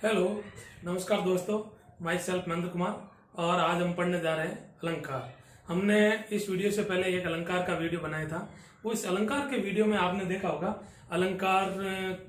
Hello, नमस्कार दोस्तों। My self Mahendra Kumar और आज हम पढ़ने जा रहे हैं अलंकार। हमने इस वीडियो से पहले एक अलंकार का वीडियो बनाया था। उस अलंकार के वीडियो में आपने देखा होगा अलंकार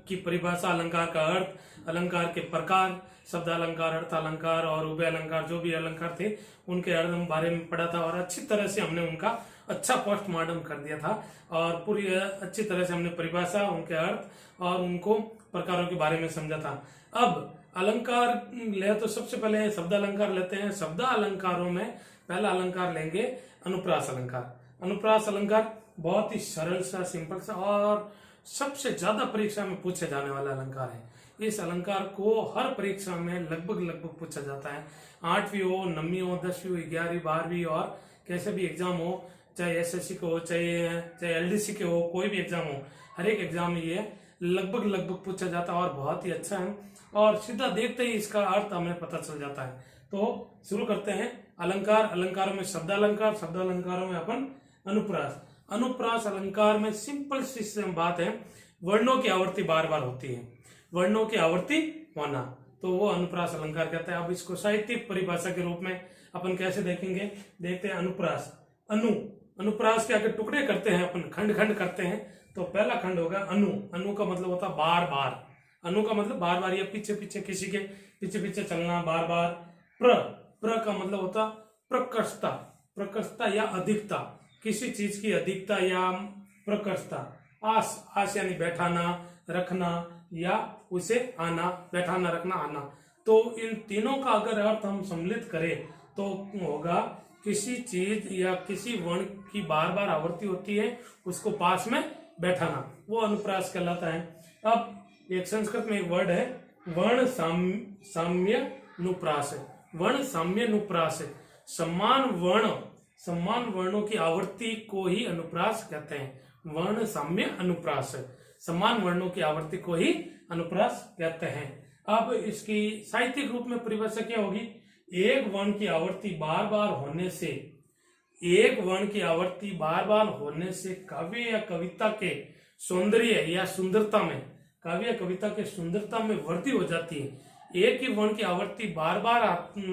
की परिभाषा, अलंकार का अर्थ, अलंकार के प्रकार, शब्द अलंकार, अर्थ अलंकार और उभय अलंकार, जो भी अलंकार थे उनके अर्थ बारे में पढ़ा था और अच्छी तरह से हमने उनका अच्छा पोस्टमार्टम कर दिया था और पूरी अच्छी तरह से हमने परिभाषा, उनके अर्थ और उनको प्रकारों के बारे में समझा था। अब अलंकार ले तो सबसे पहले शब्द अलंकार लेते हैं। शब्द अलंकारों में पहला अलंकार लेंगे अनुप्रास अलंकार। अनुप्रास अलंकार बहुत ही सरल सा, सिंपल सा और सबसे ज्यादा परीक्षा में पूछे जाने वाला अलंकार है। इस अलंकार को हर परीक्षा में लगभग पूछा जाता है। 8वीं हो, 9वीं हो, 10वीं हो, 11वीं, 12वीं और कैसे भी एग्जाम हो, चाहे एसएससी के हो, चाहे एलडीसी के हो, कोई भी एग्जाम हो, हर एक एग्जाम में ये लगभग पूछा जाता है और बहुत ही अच्छा है और सीधा देखते ही इसका अर्थ हमें पता चल जाता है। तो शुरू करते हैं। अलंकार, अलंकारों में शब्द अलंकार, शब्द अलंकारों में अपन अनुप्रास। अनुप्रास अलंकार में सिंपल सी बात है, वर्णों की आवर्ती बार बार होती है, वर्णों की आवर्ती होना, तो वो अनुप्रास अलंकार कहते हैं। अब इसको साहित्यिक परिभाषा के रूप में अपन कैसे देखेंगे, देखते हैं। अनुप्रास, अनुप्रास के अगर टुकड़े करते हैं अपन, खंड खंड करते हैं, तो पहला खंड होगा अनु। अनु का मतलब होता है बार बार। अनु का मतलब बार बार या पीछे पीछे, किसी के पीछे पीछे चलना, बार बार। प्र का मतलब होता प्रकर्षता, प्रकर्षता या अधिकता, किसी चीज की अधिकता या प्रकर्षता। आस यानी बैठाना, रखना या उसे आना, बैठाना, रखना, आना। तो इन तीनों का अगर अर्थ हम सम्मिलित करें तो होगा किसी चीज या किसी वर्ण की बार बार आवृत्ति होती है, उसको पास में बैठाना, वो अनुप्रास कहलाता है। अब एक संस्कृत में एक वर्ड है वर्ण साम्य नुप्रास। वर्ण साम्य नुप्रास, समान वर्णों की आवृत्ति को ही अनुप्रास कहते हैं। वर्ण साम्य अनुप्रास, समान वर्णों की आवृत्ति को ही अनुप्रास कहते हैं। अब इसकी साहित्यिक रूप में परिभाषा क्या होगी, एक वर्ण की आवृत्ति बार बार होने से, एक वर्ण की आवृत्ति बार बार होने से काव्य या कविता के सौंदर्य या सुंदरता में, काव्य या कविता के सुंदरता में वृद्धि हो जाती है। एक ही वर्ण की आवृत्ति बार बार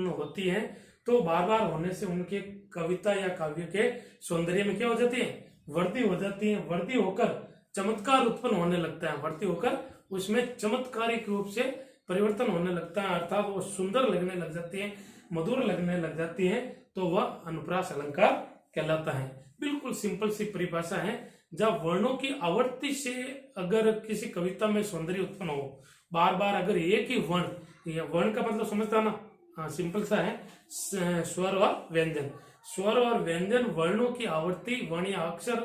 होती है तो बार बार होने से उनके कविता या काव्य के सौंदर्य में क्या हो जाती है, वृद्धि हो जाती है। वृद्धि होकर चमत्कार उत्पन्न होने लगता है, वृद्धि होकर उसमें चमत्कारिक रूप से परिवर्तन होने लगता है, अर्थात वो सुंदर लगने लग जाती है, मधुर लगने लग जाती है, तो वह अनुप्रास अलंकार कहलाता है। बिल्कुल सिंपल सी परिभाषा है। जब वर्णों की आवृत्ति से अगर किसी कविता में सौंदर्य उत्पन्न हो, बार बार अगर एक ही वर्ण का मतलब समझता ना, हाँ सिंपल सा है, स्वर और व्यंजन। स्वर और व्यंजन वर्णों की आवृत्ति, वर्ण या अक्षर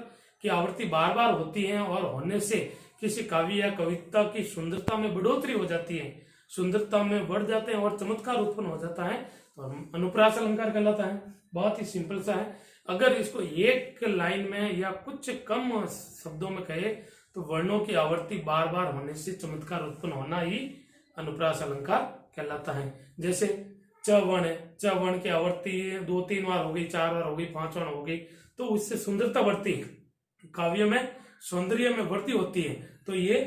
की आवृत्ति बार बार होती है और होने से किसी काव्य या कविता की सुंदरता में बढ़ोतरी हो जाती है, सुंदरता में बढ़ जाते हैं और चमत्कार उत्पन्न हो जाता है, तो अनुप्रास अलंकार कहलाता है। बहुत ही सिंपल सा है। अगर इसको एक लाइन में या कुछ कम शब्दों में कहे तो वर्णों की आवृत्ति बार बार होने से चमत्कार उत्पन्न होना ही अनुप्रास अलंकार कहलाता है। जैसे च वर्ण है, च वर्ण की आवृत्ति 2-3 बार हो गई, 4 बार हो गई, 5 बार हो गई, तो उससे सुंदरता बढ़ती है, काव्य में सौंदर्य में वृद्धि होती है, तो ये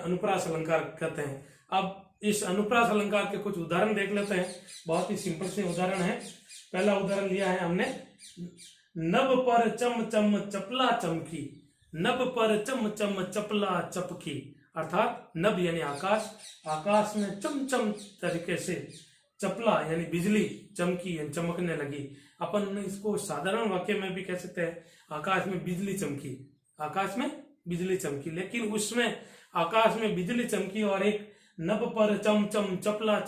अनुप्रास अलंकार कहते हैं। अब इस अनुप्रास अलंकार के कुछ उदाहरण देख लेते हैं। बहुत ही सिंपल से उदाहरण है। पहला उदाहरण लिया है हमने, नभ पर चम चम चपला चमकी। नभ पर चम चम चपला चपकी, अर्थात नभ यानी आकाश, आकाश में चमचम तरीके से चपला यानी बिजली चमकी यानी चमकने लगी। अपन इसको साधारण वाक्य में भी कह सकते हैं, आकाश में बिजली चमकी, आकाश में बिजली चमकी। लेकिन उसमें आकाश में बिजली चमकी और एक नभ पर चम चम चपला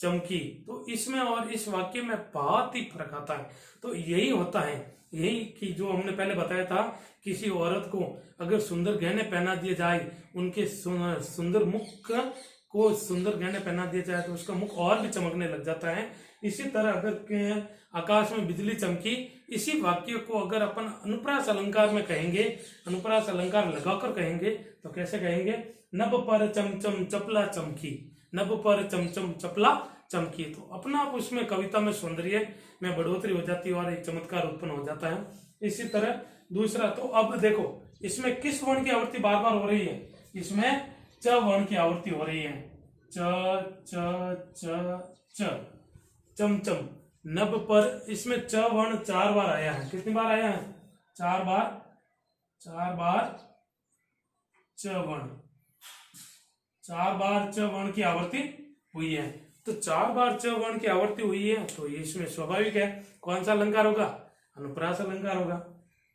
चमकी, तो इसमें और इस वाक्य में बहुत ही फर्क आता है। तो यही होता है, यही कि जो हमने पहले बताया था, किसी औरत को अगर सुंदर गहने पहना दिए जाए, उनके सुंदर मुख को सुंदर गहने पहना दिया जाए तो उसका मुख और भी चमकने लग जाता है। इसी तरह अगर आकाश में बिजली चमकी, इसी वाक्य को अगर अपन अनुप्रास अलंकार में कहेंगे, अनुप्रास अलंकार लगाकर कहेंगे, तो कैसे कहेंगे, नभ पर चमचम चपला चमकी, नभ पर चमचम चपला चमकी, तो अपना आप उसमें कविता में सौंदर्य में बढ़ोतरी हो जाती है और एक चमत्कार उत्पन्न हो जाता है। इसी तरह दूसरा, तो अब देखो इसमें किस वर्ण की आवृत्ति बार बार हो रही है, इसमें च वर्ण की आवृत्ति हो रही है, च च च, चमचम। नभ पर इसमें च वर्ण 4 बार आया है। कितनी बार आया है? 4 बार। 4 बार च वर्ण, 4 बार च वर्ण की आवृत्ति हुई है। तो 4 बार च वर्ण की आवृत्ति हुई है, तो ये इसमें स्वाभाविक है कौन सा अलंकार होगा? अनुप्रास अलंकार होगा।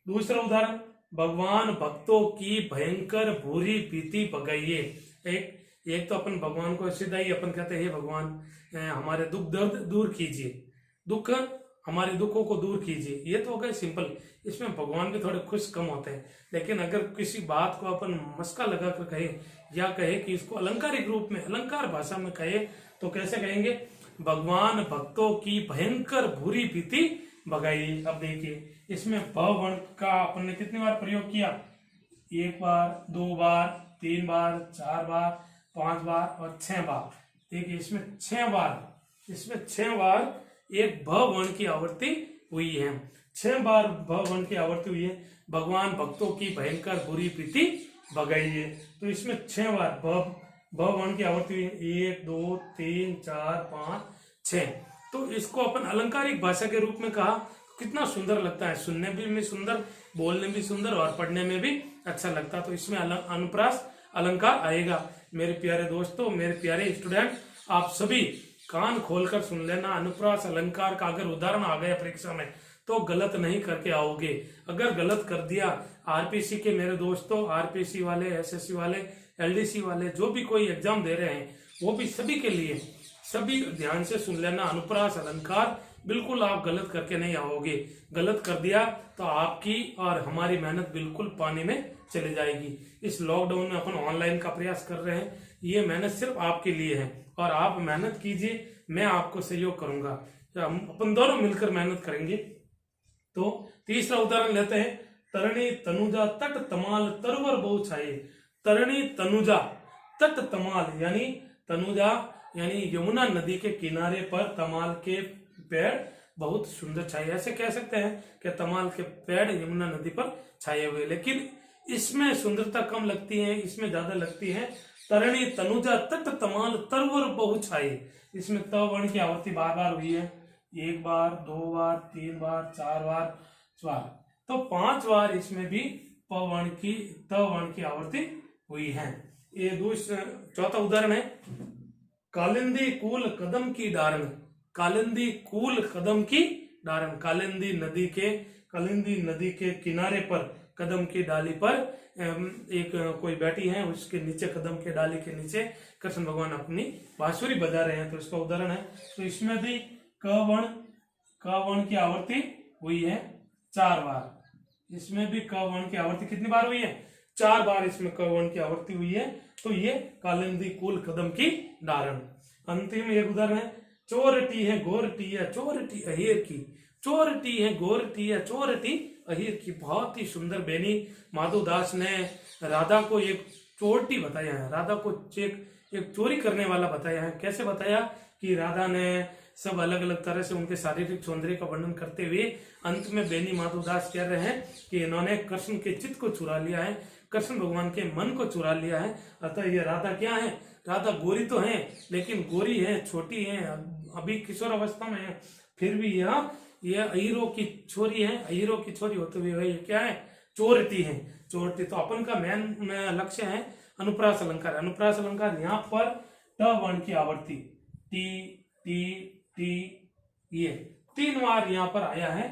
दूसरा उदाहरण, भगवान भक्तों की भयंकर बुरी भीति भगाइए। एक तो अपन भगवान को सीधा ही अपन कहते हैं, हे भगवान हमारे दुख दर्द दूर कीजिए, दुख हमारे दुखों को दूर कीजिए। ये तो हो गए सिंपल। इसमें भगवान भी थोड़े खुश कम होते हैं। लेकिन अगर किसी बात को अपन मस्का लगा कर कहे या कहे कि इसको अलंकारिक रूप में, अलंकार भाषा में कहे, तो कैसे कहेंगे? भगवान भक्तों की भयंकर बुरी भीति भगाइए। अब देखिए इसमें भ वर्ण का अपन ने कितनी बार प्रयोग किया? 1 बार, 2 बार, 3 बार, 4 बार, 5 बार और 6 बार। देखिए इसमें 6 बार एक भ वर्ण की आवृत्ति हुई है। 6 बार भ वर्ण की आवृत्ति हुई है। भगवान भक्तों की भयंकर बुरी प्रीति भगाइए। तो इसमें 6 बार भ वर्ण की आवृत्ति हुई है। 1 2 3 4 5 6। तो इसको अपन अलंकारिक भाषा के रूप में कहा, कितना सुंदर लगता है, सुनने भी सुंदर, बोलने भी सुंदर और पढ़ने में भी अच्छा लगता है। तो इसमें अनुप्रास अलंकार आएगा। मेरे प्यारे दोस्तों, मेरे प्यारे स्टूडेंट, आप सभी कान खोलकर सुन लेना। अनुप्रास अलंकार का अगर उदाहरण आ गया परीक्षा में तो गलत नहीं करके आओगे। अगर गलत कर दिया, आरपीसी के मेरे दोस्तों, आरपीसी वाले, एसएससी वाले, एलडीसी वाले, जो भी कोई एग्जाम दे रहे हैं, वो भी सभी के लिए, सभी ध्यान से सुन लेना। अनुप्रास अलंकार बिल्कुल आप गलत करके नहीं आओगे। गलत कर दिया तो आपकी और हमारी मेहनत बिल्कुल पानी में चली जाएगी। इस लॉकडाउन में अपन ऑनलाइन का प्रयास कर रहे हैं, ये मेहनत सिर्फ आपके लिए है और आप मेहनत कीजिए, मैं आपको सहयोग करूंगा, हम अपन दोनों मिलकर मेहनत करेंगे। तो तीसरा उदाहरण लेते हैं, तरणी तनुजा तट तमाल तरवर बहु छाये। तरणी तनुजा तट तमाल, यानी तनुजा यानी यमुना नदी के किनारे पर तमाल के पेड़ बहुत सुंदर छाए। ऐसे कह सकते हैं कि तमाल के पेड़ यमुना नदी पर छाए हुए, लेकिन इसमें सुंदरता कम लगती है, इसमें ज्यादा लगती है। तरणी तनुजा तट तमाल तरवर बहु छाए। इसमें त वर्ण की आवृत्ति बार बार हुई है। 1 बार, 2 बार, 3 बार, 4 बार, तो 5 बार इसमें भी त वर्ण की आवृत्ति हुई है। ये चौथा उदाहरण है, कालिंदी कूल कदम की डारण। कालिंदी कूल कदम की डारण, कालिंदी नदी के किनारे पर कदम की डाली पर एक कोई बैठी है, उसके नीचे, कदम के डाली के नीचे कृष्ण भगवान अपनी बांसुरी बजा रहे हैं। तो इसका उदाहरण है। तो इसमें भी क वर्ण की आवृत्ति हुई है 4 बार। इसमें भी क वर्ण की आवृत्ति कितनी बार हुई है? 4 बार इसमें क वर्ण की आवृत्ति हुई है। तो ये कालिंदी कूल कदम की डारण। अंतिम एक उदाहरण है, चोरटी है गोरटी है चोरटी अहिर की। चोरटी है गोरटी है चोरटी अहिर की। बहुत ही सुंदर बेनी माधवदास ने राधा को एक चोरटी बताया है, राधा को एक चोरी करने वाला बताया है। कैसे बताया कि राधा ने सब अलग अलग तरह से उनके शारीरिक सौंदर्य का वर्णन करते हुए अंत में बेनी माधवदास कह रहे हैं कि इन्होंने कृष्ण के चित्त को चुरा लिया है, कृष्ण भगवान के मन को चुरा लिया है। अतः ये राधा क्या है? राधा गोरी तो है, लेकिन गोरी है, छोटी है, अभी किशोर अवस्था में है, फिर भी ये अहीरों की छोरी है। अहीरों की छोरी होते हुए ये क्या है? चोरटी है। चोरटी। तो अपन का मेन लक्ष्य है अनुप्रास अलंकार। अनुप्रास अलंकार यहाँ पर ट वर्ण की आवृत्ति टी टी टी, ये 3 बार यहाँ पर आया है,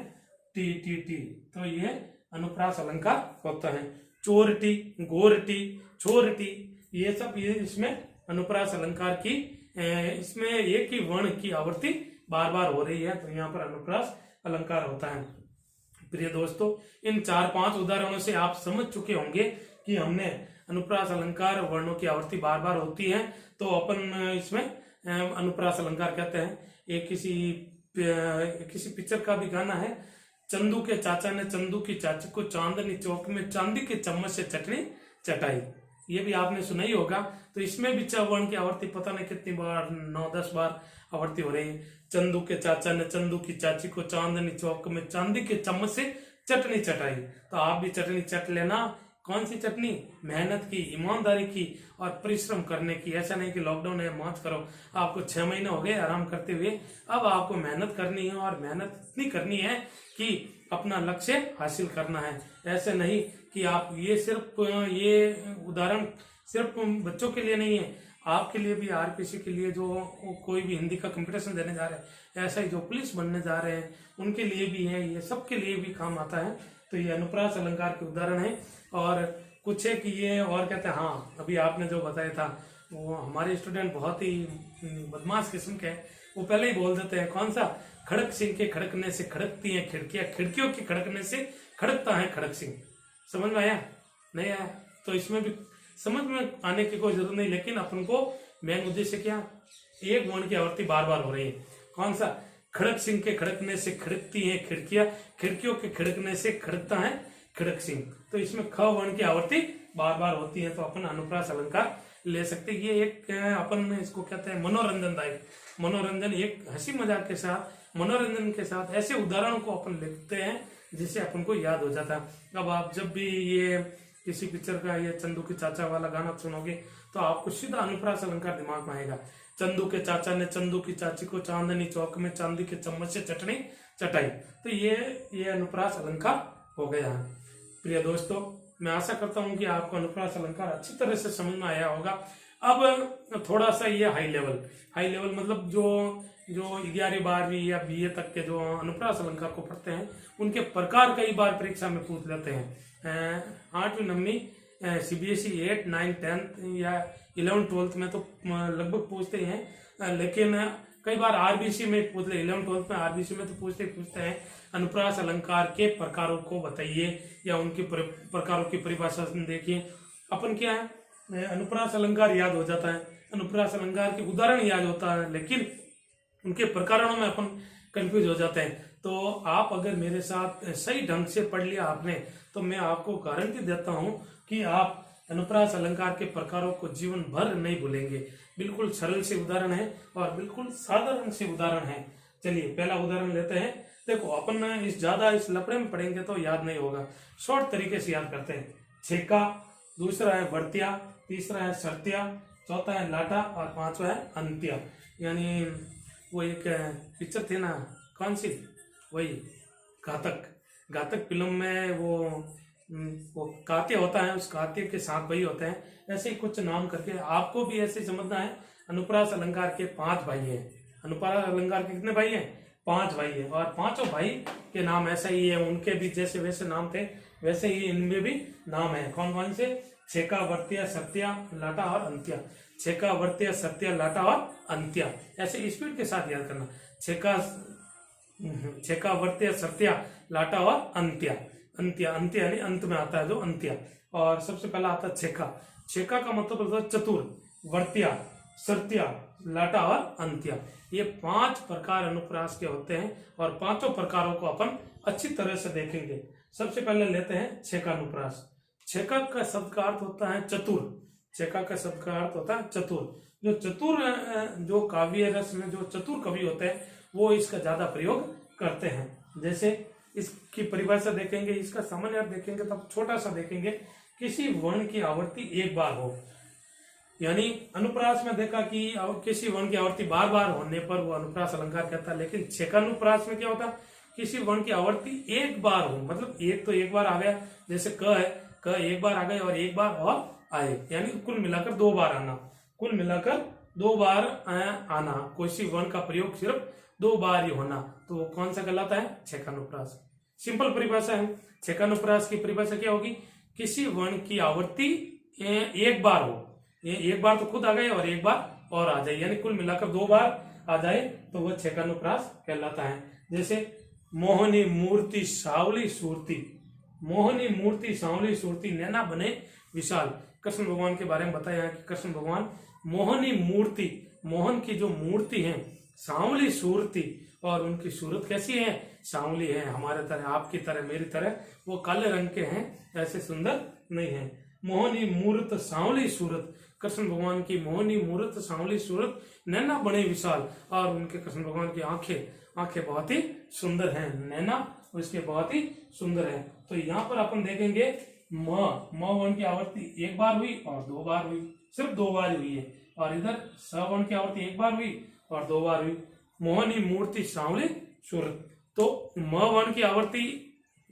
टी टी टी। तो ये अनुप्रास अलंकार होता है। चोरटी, गोरटी, छोरटी, ये सब ये इसमें अनुप्रास अलंकार की, इसमें एक ही वर्ण की आवृत्ति बार बार हो रही है, तो यहाँ पर अनुप्रास अलंकार होता है। प्रिय दोस्तों, इन 4-5 उदाहरणों से आप समझ चुके होंगे कि हमने अनुप्रास अलंकार वर्णों की आवृत्ति बार बार होती है, तो अपन इसमें अनुप्रास अलंकार कहते हैं। एक किसी पिक्चर का भी गाना है, चंदू के चाचा ने चंदू की चाची को चांदनी चौक में चांदी के चम्मच से चटनी चटाई। ये भी आपने सुना ही होगा। तो इसमें भी च वर्ण की आवृत्ति पता नहीं कितनी बार, 9-10 बार आवृत्ति हो रही है। चंदू के चाचा ने चंदू की चाची को चांदनी चौक में चांदी के चम्मच से चटनी चटाई। तो आप भी चटनी चट लेना, कौन सी चटनी? मेहनत की, ईमानदारी की और परिश्रम करने की। ऐसा नहीं कि लॉकडाउन है मौज करो, आपको 6 महीने हो गए आराम करते हुए, अब आपको मेहनत करनी है और मेहनत इतनी करनी है कि अपना लक्ष्य हासिल करना है। ऐसे नहीं कि आप ये उदाहरण सिर्फ बच्चों के लिए नहीं है, आपके लिए भी, आरपीसी के लिए जो कोई भी हिंदी का कंपटीशन देने जा रहे हैं, ऐसा ही जो पुलिस बनने जा रहे हैं उनके लिए भी है, ये सबके लिए भी काम आता है। तो ये अनुप्रास अलंकार के उदाहरण है। और कुछ है कि ये और कहते हैं, हाँ अभी आपने जो बताया था, वो हमारे स्टूडेंट बहुत ही बदमाश किस्म के हैं, वो पहले ही बोल देते हैं कौन सा, खड़क सिंह के खड़कने से खड़कती हैं खिड़कियां, खिड़कियों की खड़कने से खड़कता है खड़क सिंह। समझ में आया? नहीं आया? तो इसमें भी समझ में आने की कोई जरूरत नहीं, लेकिन अपन को मेन उद्देश्य क्या, एक वर्ण की आवृत्ति बार बार हो रही है। कौन सा? खड़क सिंह के खड़कने से खड़कती हैं खिड़कियां, खिड़कियों के खड़कने से खड़कता है खड़क सिंह। तो इसमें ख वर्ण की आवृत्ति बार बार होती है, तो अपन अनुप्रास अलंकार ले सकते। ये एक अपन इसको कहते हैं मनोरंजनदायक, मनोरंजन, एक हंसी मजाक के साथ, मनोरंजन के साथ ऐसे उदाहरणों को अपन लिखते हैं जिससे अपन को याद हो जाता है। अब आप जब भी ये किसी पिक्चर का ये चंदू के चाचा वाला गाना सुनोगे तो आपको सीधा अनुप्रास अलंकार दिमाग में आएगा। चंदू के चाचा ने चंदू की चाची को चांदनी चौक में चांदी के चम्मच से चटनी चटाई। तो ये अनुप्रास अलंकार हो गया है। प्रिय दोस्तों, मैं आशा करता हूं कि आपको अनुप्रास अलंकार अच्छी तरह से समझ में आया होगा। अब थोड़ा सा ये हाई लेवल मतलब जो 11वीं 12वीं या बीए तक के जो अनुप्रास अलंकार को पढ़ते हैं उनके प्रकार कई बार परीक्षा में पूछ लेते हैं। 8वीं 9वीं सीबीएसई 8, 9, 10 या 11, 12 में तो लगभग पूछते हैं, लेकिन कई बार आरबीसी में पूछ ले, 11, 12 में आरबीसी में तो पूछते हैं अनुप्रास अलंकार के प्रकारों को बताइए या उनके प्रकारों की परिभाषा देखिए। अपन क्या है, अनुप्रास अलंकार याद हो जाता है, अनुप्रास अलंकार के उदाहरण याद होता है, लेकिन उनके प्रकारों में अपन कंफ्यूज हो जाते हैं। तो आप अगर मेरे साथ सही ढंग से पढ़ लिया आपने, तो मैं आपको गारंटी देता हूं कि आप अनुप्रास अलंकार के प्रकारों को जीवन भर नहीं भूलेंगे। बिल्कुल सरल से उदाहरण है और बिल्कुल साधारण से उदाहरण है। चलिए पहला उदाहरण लेते हैं। देखो अपन इस लफड़े में पढ़ेंगे तो याद नहीं होगा, शॉर्ट तरीके से याद करते हैं। छेका, दूसरा है वर्त्या, तीसरा है सर्त्या, चौथा है लाटा और पांचवा है अंत्या। यानी वो एक पिक्चर थी ना, कौन सी, वही घातक फिल्म में वो कात्य होता है, उस कात्य के 7 भाई होते हैं, ऐसे ही कुछ नाम करके आपको भी ऐसे समझना है। अनुप्रास अलंकार के 5 भाई हैं। अनुप्रास अलंकार के कितने भाई हैं? 5 भाई हैं, और 5 भाई के नाम ऐसा ही है, उनके भी जैसे वैसे नाम थे वैसे ही इनमें भी नाम है। कौन कौन से? छेका, वर्त्या, सत्या, लाटा और अंत्या। छेका, वर्त्या, सत्या, लाटा और अंत्या, ऐसे स्पीड के साथ याद करना। छेका, वर्त्या, सत्या, लाटा और अंत्या। अंत्य यानी अंत में आता है जो अंत्या। और सबसे पहला आता है छेका का मतलब होता है चतुर, वर्त्या, सर्त्या, लाटा और अंत्या। ये 5 प्रकार अनुप्रास के होते हैं और 5 प्रकारों को अपन अच्छी तरह से देखेंगे। सबसे पहले लेते हैं छेकानुप्रास। छेका का शब्द का अर्थ होता है चतुर। छेका का शब्द का अर्थ होता है चतुर। जो काव्य रस में जो चतुर कवि होते हैं वो इसका ज्यादा प्रयोग करते हैं। जैसे इसकी परिभाषा देखेंगे, इसका सामान्य अर्थ देखेंगे, तब छोटा सा देखेंगे। किसी वर्ण की आवृत्ति एक बार हो, यानी अनुप्रास में देखा कि किसी वर्ण की आवृत्ति बार बार होने पर वो अनुप्रास अलंकार कहता है। लेकिन छेकानुप्रास में क्या होता है, किसी वर्ण की आवृत्ति एक बार हो, मतलब एक बार आ गया, जैसे क है, क एक बार आ गए और एक बार और आए, यानी कुल मिलाकर 2 बार आना। कुल मिलाकर 2 बार आना, किसी वर्ण का प्रयोग सिर्फ 2 बार ही होना, तो कौन सा कहलाता है? छेकानुप्रास। सिंपल परिभाषा है। छेकानुप्रास की परिभाषा क्या होगी? किसी वर्ण की आवृत्ति एक बार हो, एक बार तो खुद आ गए और एक बार और आ जाए, यानी कुल मिलाकर 2 बार आ जाए तो वह छेकानुप्रास कहलाता है। जैसे मोहनी मूर्ति सावली सूरती, मोहनी मूर्ति सांवली सूरती, नैना बने विशाल। कृष्ण भगवान के बारे में बताया है कि कृष्ण भगवान मोहनी मूर्ति, मोहन की जो मूर्ति है, सांवली सूरती, और उनकी सूरत कैसी है? सांवली है, हमारे तरह, आपकी तरह, मेरी तरह वो काले रंग के हैं, ऐसे सुंदर नहीं है। मोहनी मूर्त सांवली सूरत, कृष्ण भगवान की मोहनी मूर्त सांवली सूरत, नैना बड़े विशाल, और उनके कृष्ण भगवान की आंखें बहुत ही सुंदर हैं, नैना उसके बहुत ही सुंदर है। तो यहाँ पर अपन देखेंगे म वर्ण की आवर्ती एक बार हुई और दो बार हुई, सिर्फ दो बार हुई है। और इधर स वर्ण की आवर्ती एक बार हुई और दो बार हुई। मोहनी मूर्ति सांवली सूरत, तो म वर्ण की आवर्ती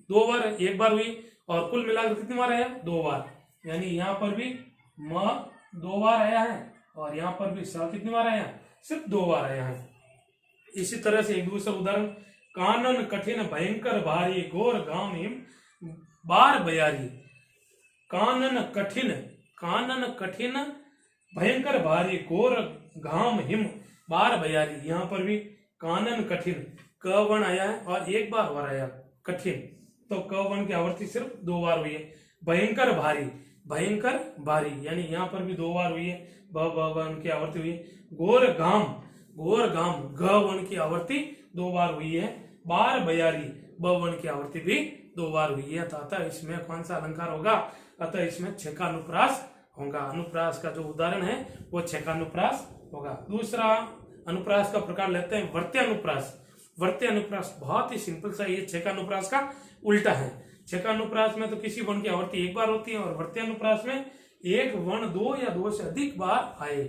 दो बार एक बार हुई और कुल मिलाकर कितनी बार आया? दो बार। यानी यहाँ पर भी म दो बार आया है और यहाँ पर भी स कितनी बार आया? सिर्फ दो बार आया है। इसी तरह से एक दूसरा उदाहरण, कानन कठिन भयंकर भारी घोर घाम हिम बार बयारी। कानन कठिन भयंकर भारी घोर घाम हिम बार बयारी। यहाँ पर भी कानन कठिन क वर्ण आया है और एक बार वर आया कठिन, तो क वर्ण की आवर्ती सिर्फ दो बार हुई है। भयंकर भारी यानी यहाँ पर भी दो बार हुई है, ब वर्ण की आवर्ती हुई है। घोर घाम घ वर्ण की आवर्ती दो बार हुई है। बार बयारी ब वर्ण की आवर्ती भी दो बार हुई है। अतः इसमें कौन सा अलंकार होगा? अतः इसमें छह का अनुप्रास होगा। अनुप्रास का जो उदाहरण है वो छह का अनुप्रास होगा। दूसरा अनुप्रास का प्रकार लेते हैं वर्त्य अनुप्रास। वर्त्य अनुप्रास बहुत ही सिंपल सा, ये छह का अनुप्रास का उल्टा है। छह का अनुप्रास में तो किसी वर्ण की आवर्ती एक बार होती है और वर्त्य अनुप्रास में एक वर्ण दो या दो से अधिक बार आए।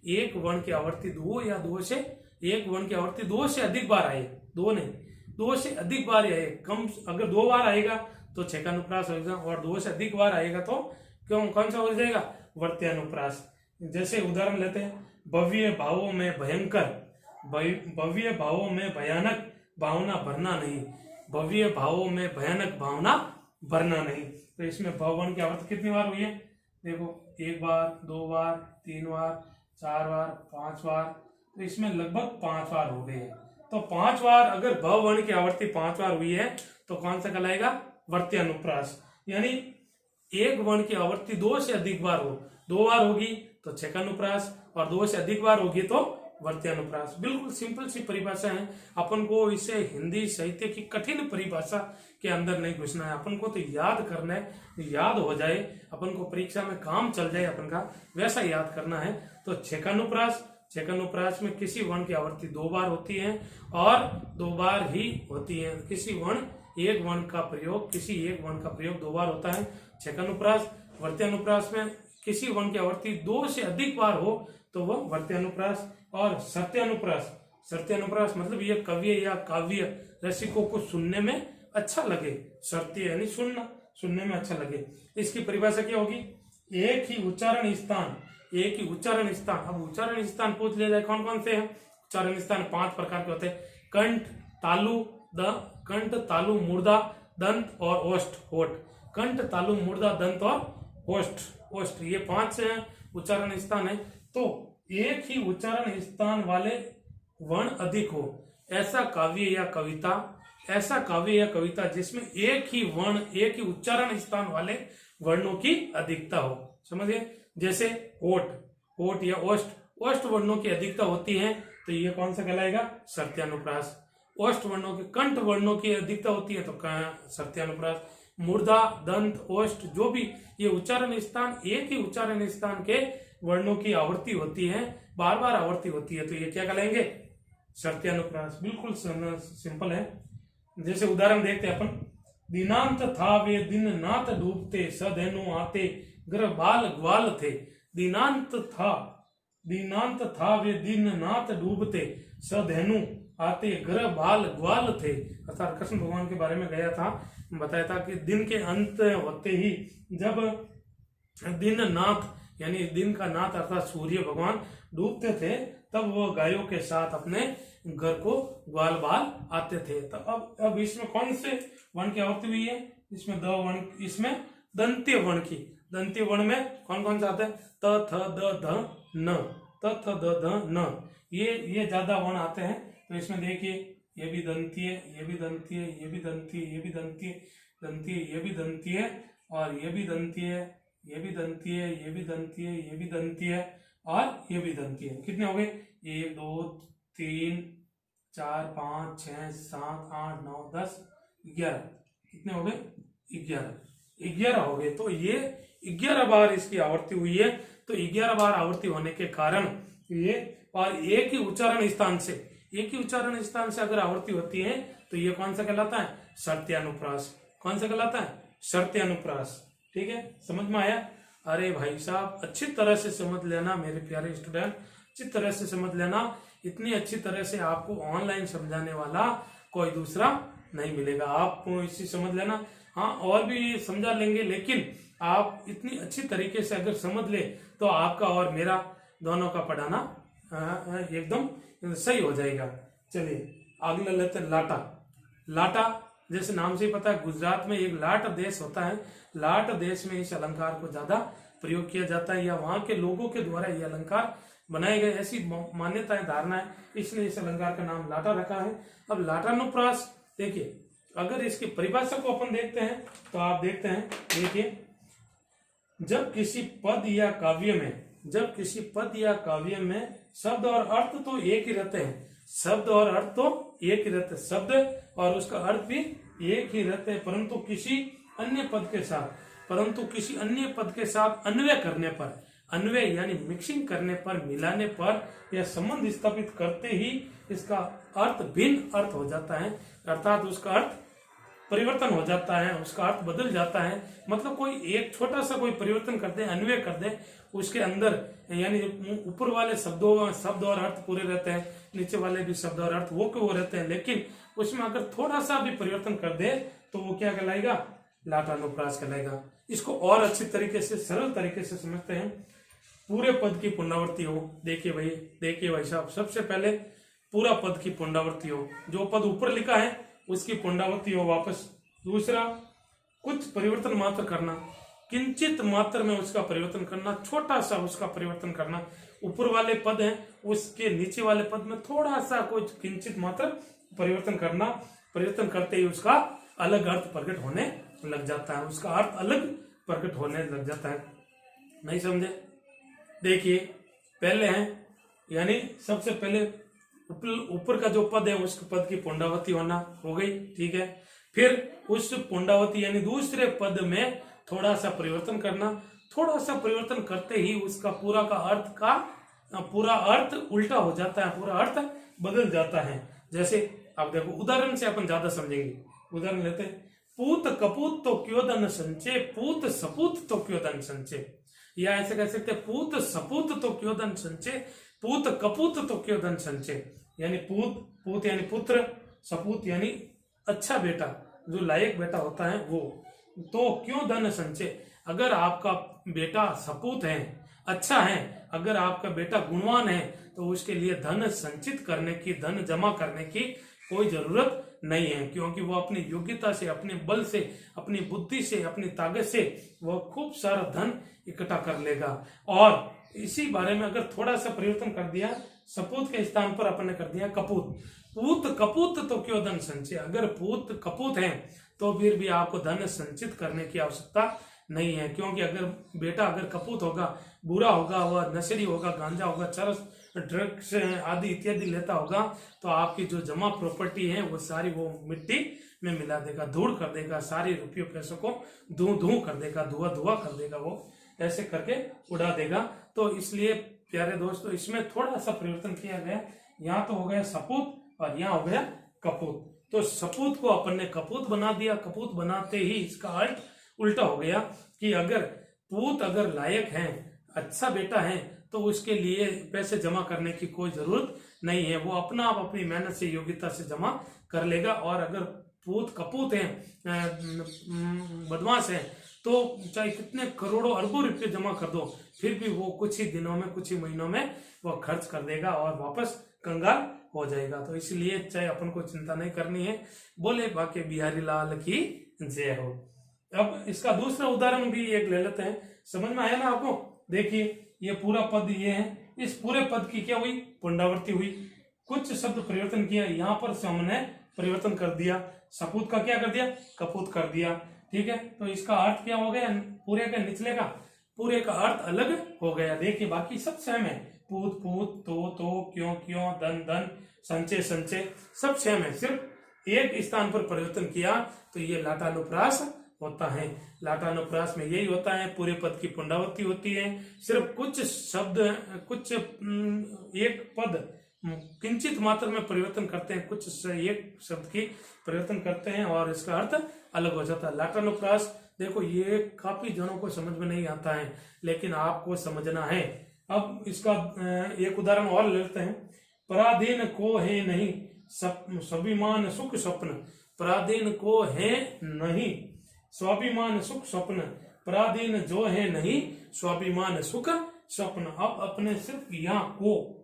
एक वर्ण की आवर्ती दो या दो से एक वर्ण की आवर्ती दो से अधिक बार आए, दो नहीं, दो से अधिक बार आए। कम अगर दो बार आएगा तो छह का अनुप्रास होगा और दो से अधिक बार आएगा तो क्यों कौन सा हो जाएगा? वर्त्य अनुप्रास। जैसे उदाहरण लेते हैं, भव्य भावों में भयंकर, भव्य भावों में भयानक भावना भरना नहीं। भव्य भावों में भयानक भावना भरना नहीं, तो इसमें भवन की आवर्ती कितनी बार हुई है? देखो, एक बार, दो बार, तीन बार, चार बार, पांच बार, तो इसमें लगभग पांच बार हो गए हैं। तो पांच बार अगर भ वर्ण की आवर्ती पांच बार हुई है तो कौन सा कहलाएगा? वर्त्य अनुप्रास। यानी एक वर्ण की आवर्ती दो से अधिक बार हो, दो बार होगी तो छह का अनुप्रास और दो से अधिक बार होगी तो वर्त्य अनुप्रास। बिल्कुल सिंपल सी परिभाषा है। अपन को इसे हिंदी साहित्य की कठिन परिभाषा के अंदर नहीं घुसना है, अपन को तो याद करना है, याद हो जाए, अपन को परीक्षा में काम चल जाए अपन का, वैसा याद करना है। तो छह का अनुप्रास, छह का अनुप्रास में किसी वर्ण की आवर्ती दो बार होती है और दो बार ही होती है। किसी वर्ण एक वर्ण का प्रयोग, किसी एक वर्ण का प्रयोग दो बार होता है, छह का अनुप्रास। वर्त्य अनुप्रास में किसी वर्ण की आवर्ती दो से अधिक बार हो तो वह वर्त्य अनुप्रास। और सत्य अनुप्रास, सत्य अनुप्रास मतलब ये कवि या काव्य रसिकों को सुनने में अच्छा लगे। सत्य यानी सुनना, सुनने में अच्छा लगे। इसकी परिभाषा क्या होगी? एक ही उच्चारण स्थान, एक ही उच्चारण स्थान। अब उच्चारण स्थान पूछ लिया जाए कौन कौन से हैं? उच्चारण स्थान पांच प्रकार के होते हैं, कंठ, तालु, कंठ, तालु, मूर्धा, दंत और ओष्ठ, होठ। कंठ, तालु, मूर्धा, दंत और ओष्ठ, ये पांच उच्चारण स्थान है। तो एक ही उच्चारण स्थान वाले वर्ण अधिक हो, ऐसा काव्य या कविता, ऐसा काव्य या कविता जिसमें एक ही वर्ण, एक ही उच्चारण स्थान वाले वर्णों की अधिकता हो। समझिए, जैसे होठ, होठ या ओष्ठ वर्णों की अधिकता होती है तो ये कौन सा कहलाएगा? सत्यानुप्रास। ओष्ठ वर्णों के, कंठ वर्णों की अधिकता होती है तो सत्यानुप्रास। मूर्धा, दंत, ओष्ठ, जो भी ये उच्चारण स्थान, एक ही उच्चारण स्थान के वर्णों की आवर्ती होती है, बार बार आवर्ती होती है, तो ये क्या कहलाएंगे? सत्यानुप्रास। बिल्कुल सिंपल है। जैसे उदाहरण देखते हैं अपन, दिनांत था वे दिन नाथ डूबते, सधेनु आते ग्रह बाल ग्वाल थे। दिनांत था वे दिन नाथ डूबते, सधेनु आते ग्रह बाल ग्वाल थे। अर्थात कृष्ण भगवान के बारे में गया था, बताया था कि दिन के अंत होते ही जब दिन नाथ यानी दिन का नाथ अर्थात सूर्य भगवान डूबते थे तब वो गायों के साथ अपने घर को ग्वाल बाल आते थे। तो अब इसमें कौन से वर्ण की आवर्ती हुई है? इसमें द वर्ण, इसमें दंत्य वर्ण की। दंत्य वर्ण में कौन कौन सा आता है? त, थ, द, ध, न, त, थ, द, ध, न, ये ज्यादा वर्ण आते हैं। तो इसमें देखिए, ये भी दंतीय, ये भी दंतीय, ये भी दंतीय, ये भी दंतीय, ये भी दंतीय और ये भी दंतीय, ये भी दंतीय, ये भी दंतीय, ये भी दंतीय और ये भी दंतीय। कितने हो गए? 1 2 3 4 5 6 7 8 9 10 11। कितने हो गए? 11 हो गए। तो ये 11 बार इसकी आवर्ती हुई है। तो 11 बार आवर्ती होने के कारण ये, और एक ही उच्चारण स्थान से, एक ही उच्चारण स्थान से अगर आवर्ती होती है तो ये कौन सा कहलाता है? सत्यानुप्रास। कौन सा कहलाता है? सत्यानुप्रास। ठीक है, समझ में आया? अरे भाई साहब अच्छी तरह से समझ लेना मेरे प्यारे स्टूडेंट, अच्छी तरह से समझ लेना। इतनी अच्छी तरह से आपको ऑनलाइन समझाने वाला कोई दूसरा नहीं मिलेगा, आपको इसी समझ लेना। हाँ, और भी समझा लेंगे, लेकिन आप इतनी अच्छी तरीके से अगर समझ ले तो आपका और मेरा दोनों का पढ़ाना एकदम सही हो जाएगा। चलिए अगला लेते हैं लाटा। लाटा जैसे नाम से ही पता है, गुजरात में एक लाट देश होता है। लाट देश में इस अलंकार को ज्यादा प्रयोग किया जाता है, या वहां के लोगों के द्वारा ये अलंकार बनाए गए, ऐसी मान्यताएं धारणा है, इसलिए इस अलंकार का नाम लाटा रखा है। अब लाटानुप्रास देखिए, अगर इसकी परिभाषा को अपन देखते हैं तो आप देखते हैं, देखिए, जब किसी पद या काव्य में शब्द और अर्थ तो एक ही रहते हैं, शब्द और अर्थ तो एक ही रहते हैं, शब्द और उसका अर्थ भी एक ही रहते हैं, परंतु किसी अन्य पद के साथ अन्वय करने पर, अन्वय यानी मिक्सिंग करने पर, मिलाने पर या संबंध स्थापित करते ही इसका अर्थ भिन्न अर्थ हो जाता है, अर्थात उसका अर्थ परिवर्तन हो जाता है, उसका अर्थ बदल जाता है। मतलब कोई एक छोटा सा कोई परिवर्तन कर दे, अन्वय कर दे, उसके अंदर यानी ऊपर वाले शब्द और अर्थ पूरे रहते हैं, नीचे वाले भी शब्द और अर्थ वो के वो रहते हैं, लेकिन उसमें अगर थोड़ा सा भी परिवर्तन कर दे तो वो क्या कहलाएगा? लाटानुप्रास कहलाएगा। इसको और अच्छी तरीके से, सरल तरीके से समझते हैं। पूरे पद की पुनरावृत्ति हो, देखिए भाई साहब, सबसे पहले पूरा पद की पुनरावृत्ति हो, जो पद ऊपर लिखा है उसकी पुनरावृत्ति हो वापस। दूसरा, कुछ परिवर्तन मात्र करना, किंचित मात्र में उसका परिवर्तन करना, छोटा सा उसका परिवर्तन करना। ऊपर वाले पद हैं उसके नीचे वाले पद में थोड़ा सा कुछ किंचित मात्र परिवर्तन करना, परिवर्तन करते ही उसका अलग अर्थ प्रकट होने लग जाता है, उसका अर्थ अलग प्रकट होने लग जाता है। नहीं समझे? देखिए, पहले हैं, यानी सबसे पहले ऊपर का जो पद है उस पद की पुनरावृत्ति होना हो गई, ठीक है। फिर उस पुनरावृत्ति यानी दूसरे पद में थोड़ा सा परिवर्तन करना, थोड़ा सा परिवर्तन करते ही उसका पूरा अर्थ उल्टा हो जाता है, पूरा अर्थ बदल जाता है। जैसे आप देखो, उदाहरण से अपन ज्यादा समझेंगे। उदाहरण लेते हैं, पूत कपूत तो क्यों धन संचय, पूत सपूत तो क्यों धन संचय, या ऐसे कह सकते हैं, पूत सपूत तो क्यों धन संचय, पूत कपूत तो क्यों धन संचय। यानी पूत यानी पुत्र, सपूत यानी अच्छा बेटा, जो लायक बेटा होता है वो, तो क्यों धन संचय। अगर आपका बेटा सपूत है, अच्छा है, अगर आपका बेटा गुणवान है, तो उसके लिए धन संचित करने की, धन जमा करने की कोई जरूरत नहीं है, क्योंकि वो अपनी योग्यता से, अपने बल से, अपनी बुद्धि से, अपनी ताकत से वो खूब सारा धन इकट्ठा कर लेगा। और इसी बारे में अगर थोड़ा सा परिवर्तन कर दिया, सपूत के स्थान पर अपन ने कर दिया कपूत, पूत कपूत तो क्यों धन संचय। अगर पूत कपूत है तो फिर भी आपको धन संचित करने की आवश्यकता नहीं है, क्योंकि अगर बेटा अगर कपूत होगा, बुरा होगा, वह नशेड़ी होगा, गांजा होगा, चरस, ड्रग्स आदि इत्यादि लेता होगा, तो आपकी जो जमा प्रॉपर्टी है वो सारी वो मिट्टी में मिला देगा, धूल कर देगा, सारी रुपयों पैसों को धुआं कर देगा, धुआं कर देगा, वो ऐसे करके उड़ा देगा। तो इसलिए प्यारे दोस्तों, इसमें थोड़ा सा परिवर्तन किया गया, यहाँ तो हो गया सपूत और यहाँ हो गया कपूत। तो सपूत को अपन ने कपूत बना दिया, कपूत बनाते ही इसका अर्थ उल्टा हो गया कि अगर पूत अगर लायक है, अच्छा बेटा है, तो उसके लिए पैसे जमा करने की कोई जरूरत नहीं है, वो अपना आप अपनी मेहनत से, योग्यता से जमा कर लेगा। और अगर पूत कपूत है, बदमाश है, तो चाहे कितने करोड़ों अरबों रुपए जमा कर दो, फिर भी वो कुछ ही दिनों में, कुछ ही महीनों में वो खर्च कर देगा और वापस कंगाल हो जाएगा। तो इसलिए चाहे अपन को चिंता नहीं करनी है। बोले बाके बिहारी लाल की जय हो। अब इसका दूसरा उदाहरण भी एक ले लेते हैं, समझ में आया ना आपको? देखिए, ये पूरा पद ये है, इस पूरे पद की क्या हुई? पुनरावृत्ति हुई, कुछ शब्द परिवर्तन किया, यहाँ पर हमने परिवर्तन कर दिया, सपूत का क्या कर दिया? कपूत कर दिया, ठीक है। तो इसका अर्थ क्या हो गया? पूरे का निचले का पूरे का अर्थ अलग हो गया। देखिए, बाकी सब सेम है, पूत पूत, तो, क्यों क्यों, धन धन, संचय संचय, सब सेम है, सिर्फ एक स्थान पर परिवर्तन किया तो ये लाटानुप्रास होता है। लाटानुप्रास में यही होता है, पूरे पद की पुनरावृत्ति होती है, सिर्फ कुछ शब्द, कुछ एक पद किंचित मात्र में परिवर्तन करते हैं, कुछ एक शब्द की परिवर्तन करते हैं और इसका अर्थ अलग हो जाता है। लाटानुप्रास देखो ये काफी जनों को समझ में नहीं आता है, लेकिन आपको समझना है। अब इसका एक उदाहरण और लेते हैं। पराधीन को है नहीं स्वाभिमान सुख स्वप्न, पराधीन को है नहीं स्वाभिमान सुख स्वप्न, पराधीन जो है नहीं स्वाभिमान सुख स्वप्न। अब अपने सिर्फ यहाँ को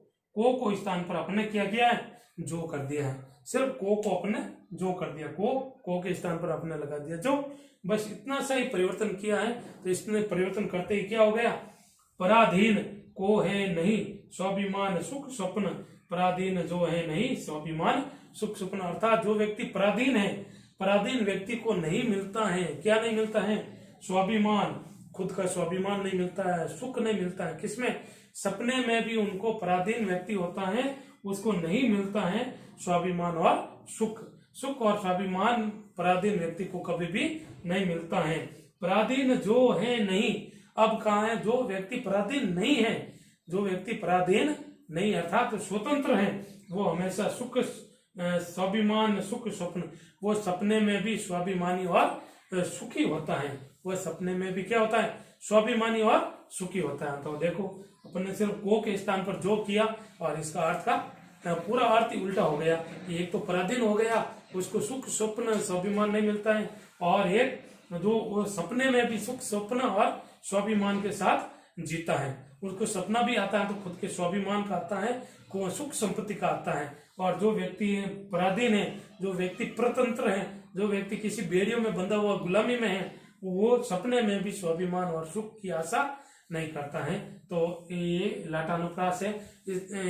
स्थान पर अपने क्या किया है, जो कर दिया है। सिर्फ को अपने जो कर दिया, को के स्थान पर अपने लगा दिया जो, बस इतना सा ही परिवर्तन किया है। तो इसने परिवर्तन करते ही क्या हो गया, पराधीन को है नहीं स्वाभिमान सुख स्वप्न, पराधीन जो है नहीं स्वाभिमान सुख स्वप्न। अर्थात जो व्यक्ति पराधीन है, पराधीन व्यक्ति को नहीं मिलता है, क्या नहीं मिलता है, स्वाभिमान, खुद का स्वाभिमान नहीं मिलता है, सुख नहीं मिलता है। किसमें, सपने में भी उनको पराधीन व्यक्ति होता है, उसको नहीं मिलता है स्वाभिमान और सुख। सुख और स्वाभिमान पराधीन व्यक्ति को कभी भी नहीं मिलता है। पराधीन जो है नहीं, अब कहा है जो व्यक्ति पराधीन नहीं है, जो व्यक्ति पराधीन नहीं अर्थात तो स्वतंत्र है, वो हमेशा सुख स्वाभिमान सुख स्वप्न, वो सपने में भी स्वाभिमानी और सुखी होता है। वह सपने में भी क्या होता है, स्वाभिमानी और सुखी होता है। तो देखो अपने सिर्फ को के स्थान पर जो किया और इसका अर्थ का पूरा अर्थ ही उल्टा हो गया। एक तो पराधीन हो गया, उसको सुख स्वप्न स्वाभिमान नहीं मिलता है, और एक जो वो सपने में भी सुख स्वप्न और स्वाभिमान के साथ जीता है, उसको सपना भी आता है तो खुद के स्वाभिमान का आता है, को सुख संपत्ति का आता है। और जो व्यक्ति पराधीन है, जो व्यक्ति प्रतंत्र है, जो व्यक्ति किसी बेड़ियों में बंधा हुआ गुलामी में है, वो सपने में भी स्वाभिमान और सुख की आशा नहीं करता है। तो ये लाटानुप्रास है।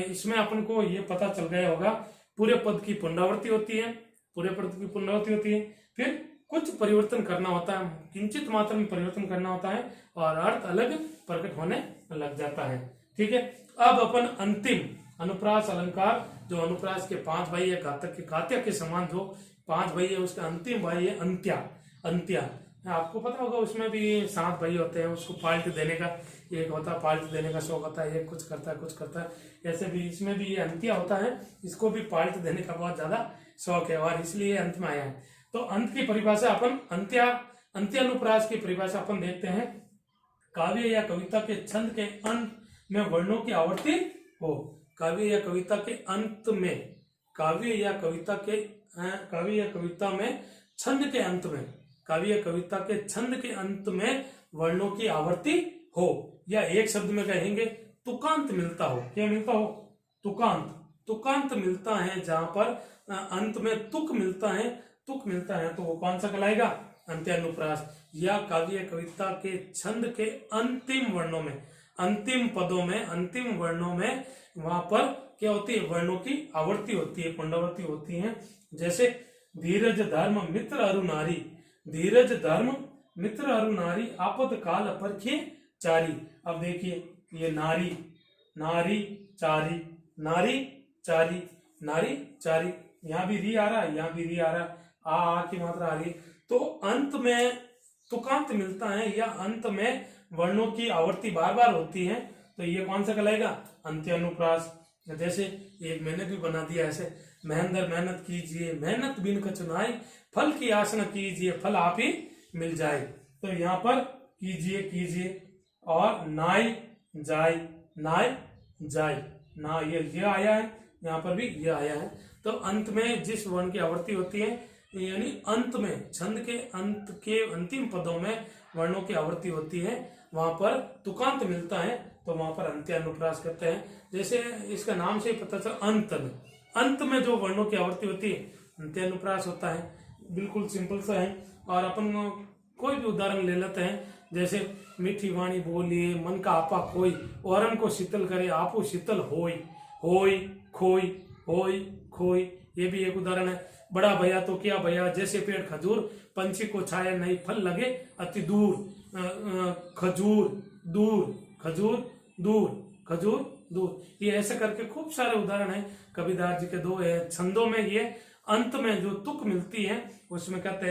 इसमें अपन को ये पता चल गया होगा, पूरे पद की पुनरावृत्ति होती है, पूरे पद की पुनरावृत्ति होती है, फिर कुछ परिवर्तन करना होता है, किंचित मात्रा में परिवर्तन करना होता है और अर्थ अलग प्रकट होने लग जाता है। ठीक है, अब अपन अंतिम अनुप्रास अलंकार, जो अनुप्रास के 5 भाई है, घातक के कात्या के समान जो 5 भाई है, उसका अंतिम भाई है अंत्या। अंत्या आपको पता होगा, उसमें भी 7 भाई होते हैं, उसको पाल्ट देने का एक होता है, पाल्ट देने का शौक होता है, एक कुछ करता है कुछ करता है। ऐसे भी इसमें भी ये अंत्या होता है, इसको भी पाल्ट देने का बहुत ज्यादा शौक है और इसलिए अंत में आया है। तो अंत की परिभाषा अपन अंत्यानुप्रास की परिभाषा अपन देखते हैं। काव्य या कविता के छंद के अंत में वर्णों की आवर्ती हो, काव्य या कविता के अंत में, काव्य या कविता में छंद के अंत में, काव्य या कविता के छंद के अंत में वर्णों की आवर्ती हो, या एक शब्द में कहेंगे तुकांत मिलता हो। क्या मिलता हो, तुकांत। तुकांत मिलता है, जहां पर अंत में तुक मिलता है, तुक मिलता है, तो वो कौन सा कहलाएगा, अंत्यानुप्रास। या काव्य कविता के छंद के अंतिम वर्णों में, अंतिम पदों में, अंतिम वर्णों में, वहां पर क्या होती है, वर्णों की आवर्ती होती है, पुनरावृत्ति होती है। जैसे धीरज धर्म मित्र अरु नारी, धीरज धर्म मित्र अरु नारी आपद काल परखे चारी। अब देखिए ये नारी, नारी चारी, नारी चारी, नारी चारी, यहाँ भी री आ रहा है, यहाँ भी री आ रहा है, आ की मात्रा आ रही है। तो अंत में तुकांत मिलता है या अंत में वर्णों की आवर्ती बार बार होती है, तो ये कौन सा कहलाएगा, अंत्यानुप्रास। जैसे एक मैंने भी बना दिया ऐसे, मेहनत मेहनत कीजिए, मेहनत बिन कचनाई, फल की आस न कीजिए, फल आप ही मिल जाए। तो यहाँ पर कीजिए कीजिए और नाई जाय, नाय जाय, ना ये आया है, यहाँ पर भी ये आया है। तो अंत में जिस वर्ण की आवर्ती होती है, यानी अंत में, छंद के अंत के अंतिम पदों में वर्णों की आवर्ती होती है, वहां पर तुकांत मिलता है, तो वहां पर अंत्यानुप्रास करते हैं। जैसे इसका नाम से ही पता चला, अंत में जो वर्णों की आवर्ती होती है अंत्यानुप्रास होता है। बिल्कुल सिंपल सा है। और अपन कोई भी उदाहरण ले लेते हैं, जैसे मीठी वाणी बोलिए, मन का आपा कोई, औरन को शीतल करे, आपो शीतल होय, होय खोई, होय खोई, ये भी एक उदाहरण है। बड़ा भैया तो क्या भैया, जैसे पेड़ खजूर, पंछी को छाया नहीं, फल लगे अति दूर, खजूर दूर, खजूर दूर, खजूर दूर। ये ऐसे करके खूब सारे उदाहरण हैं, कबीरदास जी के 2 है। छंदों में ये अंत में जो तुक मिलती है उसमें कहते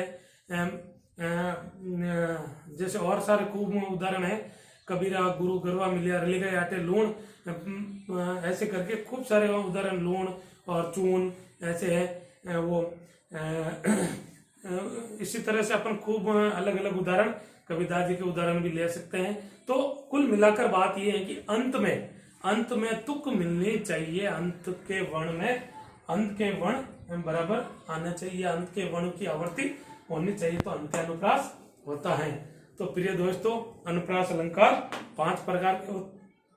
हैं, जैसे और सारे खूब उदाहरण है, कबीरा गुरु गरवा मिलिया रली गए आटे लूण, ऐसे करके खूब सारे उदाहरण, लूण और चून ऐसे है। वो इसी तरह से अपन खूब अलग अलग उदाहरण कबीरदास जी के उदाहरण भी ले सकते हैं। तो कुल मिलाकर बात यह है कि अंत में तुक मिलनी चाहिए, अंत के वर्ण बराबर आना चाहिए, अंत के वर्ण की आवर्ती होनी चाहिए, तो अंत्यानुप्रास होता है। तो प्रिय दोस्तों, अनुप्रास अलंकार 5 प्रकार के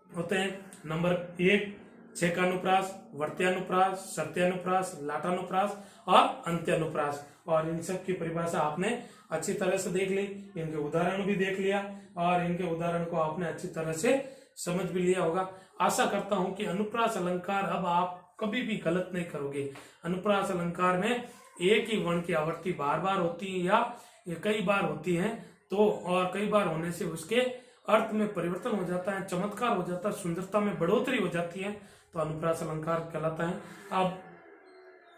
होते हैं। नंबर 1 छेकानुप्रास, वर्त्यानुप्रास, सत्यानुप्रास, लाटानुप्रास और अंत्यानुप्रास। और इन सब की परिभाषा आपने अच्छी तरह से देख ली, इनके उदाहरण भी देख लिया और इनके उदाहरण को आपने अच्छी तरह से समझ भी लिया होगा। आशा करता हूं कि अनुप्रास अलंकार अब आप कभी भी गलत नहीं करोगे। अनुप्रास अलंकार में एक ही वर्ण की आवर्ती बार बार होती है या कई बार होती है, तो और कई बार होने से उसके अर्थ में परिवर्तन हो जाता है, चमत्कार हो जाता है, सुंदरता में बढ़ोतरी हो जाती है, तो अनुप्रास अलंकार कहलाता है। अब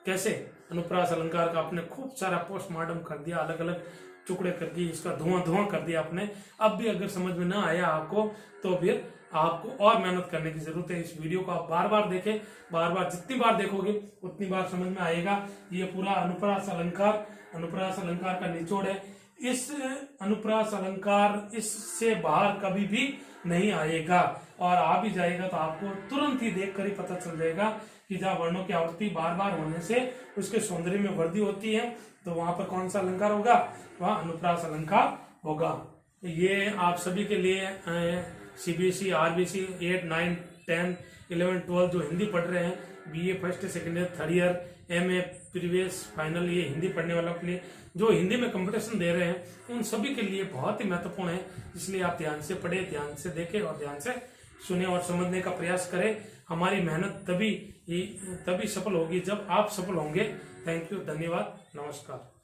कैसे अनुप्रास अलंकार का आपने खूब सारा पोस्टमार्टम कर दिया, अलग अलग टुकड़े कर दिए, इसका धुआं कर दिया आपने। अब भी अगर समझ में ना आया आपको तो फिर आपको और मेहनत करने की जरूरत है। इस वीडियो को आप बार बार देखें, बार बार जितनी बार देखोगे उतनी बार समझ में आएगा। ये पूरा अनुप्रास अलंकार का निचोड़ है। इस अनुप्रास अलंकार इससे बाहर कभी भी नहीं आएगा, और आ भी जाएगा तो आपको तुरंत ही देखकर ही पता चल जाएगा कि जहाँ वर्णों की आवृत्ति बार बार होने से उसके सौंदर्य में वृद्धि होती है, तो वहां पर कौन सा अलंकार होगा, वहां अनुप्रास अलंकार होगा। ये आप सभी के लिए सीबीएसई, आरबीसी 8, 9, 10, 11, 12 जो हिंदी पढ़ रहे हैं, BA first, second year, third year, MA, previous, final, ये हिंदी पढ़ने वालों के लिए, जो हिंदी में कंपटीशन दे रहे हैं, उन सभी के लिए बहुत ही महत्वपूर्ण है। इसलिए आप ध्यान से पढ़े, ध्यान से देखें और ध्यान से सुने और समझने का प्रयास करें। हमारी मेहनत तभी सफल होगी जब आप सफल होंगे। थैंक यू, धन्यवाद, नमस्कार।